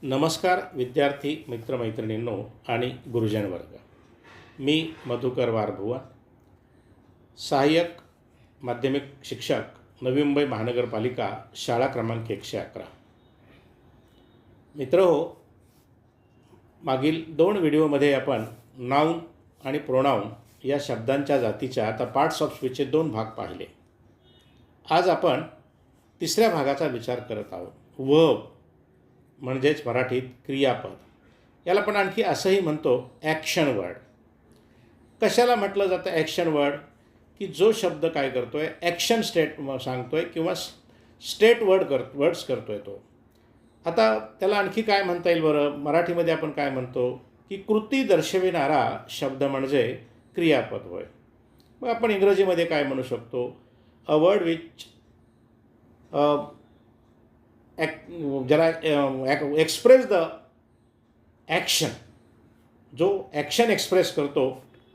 नमस्कार विद्यार्थी मित्रमैत्रिणींनो आणि गुरुजन वर्ग. मी मधुकर वारभुवन, सहाय्यक माध्यमिक शिक्षक, नवी मुंबई महानगरपालिका, शाळा क्रमांक 111. मित्रहो, मागील 2 व्हिडिओमध्ये आपण नाऊन आणि प्रोनाऊन या शब्दांच्या जातीच्या आता पार्ट्स ऑफ स्पीचचे 2 भाग पाहिले. आज आपण तिसऱ्या भागाचा विचार करत आहोत. वर्ब म्हणजेच मराठीत क्रियापद. याला पण आणखी असंही म्हणतो ॲक्शन वर्ड. कशाला म्हटलं जातं ॲक्शन वर्ड? की जो शब्द काय करतो आहे, ॲक्शन स्टेट सांगतो आहे किंवा स्टेट वर्ड्स करतो आहे तो. आता त्याला आणखी काय म्हणता येईल बरं? मराठीमध्ये आपण काय म्हणतो की कृती दर्शविणारा शब्द म्हणजे क्रियापद होय. मग आपण इंग्रजीमध्ये काय म्हणू शकतो? अ वर्ड विच ज्याला एक्सप्रेस द ॲक्शन, जो ॲक्शन एक्सप्रेस करतो.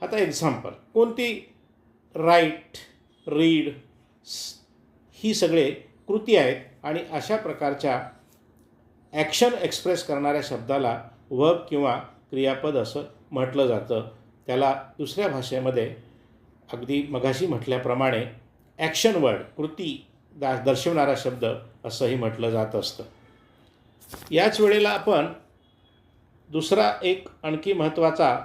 आता एक्झाम्पल कोणती? राईट, रीड, ही सगळे कृती आहेत आणि अशा प्रकारच्या ॲक्शन एक्सप्रेस करणाऱ्या शब्दाला वर्ब किंवा क्रियापद असं म्हटलं जातं. त्याला दुसऱ्या भाषेमध्ये अगदी मगाशी म्हटल्याप्रमाणे ॲक्शन वर्ड, कृती दर्शवणारा शब्द असंही म्हटलं जात असतं. याच वेळेला आपण दुसरा एक आणखी महत्त्वाचा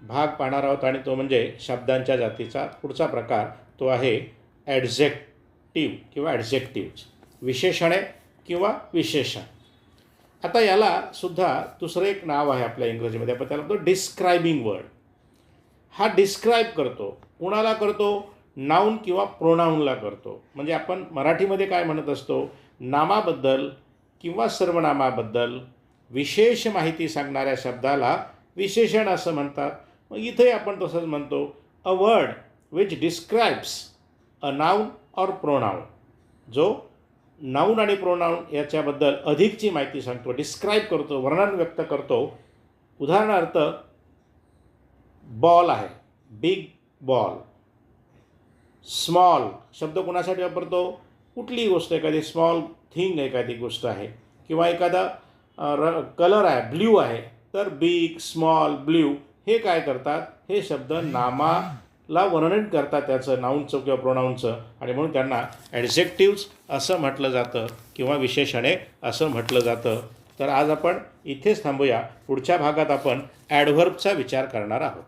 भाग पाहणार आहोत आणि तो म्हणजे शब्दांच्या जातीचा पुढचा प्रकार. तो आहे ॲडजेक्टिव्ह किंवा ॲडजेक्टिव्ह, विशेषणे किंवा विशेषण. आता याला सुद्धा दुसरं एक नाव आहे आपल्या इंग्रजीमध्ये. आपण त्याला म्हणतो डिस्क्रायबिंग वर्ड. हा डिस्क्राईब करतो. कुणाला करतो? नाऊन किंवा प्रोनाऊनला करतो. म्हणजे आपण मराठीमध्ये काय म्हणत असतो? नामाबद्दल किंवा सर्वनामाबद्दल विशेष माहिती सांगणाऱ्या शब्दाला विशेषण असं म्हणतात. मग इथे आपण तसंच म्हणतो a word which describes a noun or pronoun. जो नाऊन आणि प्रोनाऊन याच्याबद्दल अधिकची माहिती सांगतो, डिस्क्राईब करतो, वर्णन व्यक्त करतो. उदाहरणार्थ बॉल आहे, बिग बॉल. स्मॉल शब्द कोणासाठी वापरतो? कुठलीही गोष्ट, एखादी स्मॉल थिंग एखादी गोष्ट आहे किंवा एखादा कलर आहे, ब्ल्यू आहे, तर बिग, स्मॉल, ब्ल्यू हे काय करतात? हे शब्द नामाला वर्णन करतात, त्याचं नाऊनचं किंवा प्रोनाऊनचं, आणि म्हणून त्यांना ॲडजेक्टिव्स असं म्हटलं जातं किंवा विशेषणे असं म्हटलं जातं. तर आज आपण इथेच थांबूया. पुढच्या भागात आपण ॲडव्हर्बचा विचार करणार आहोत.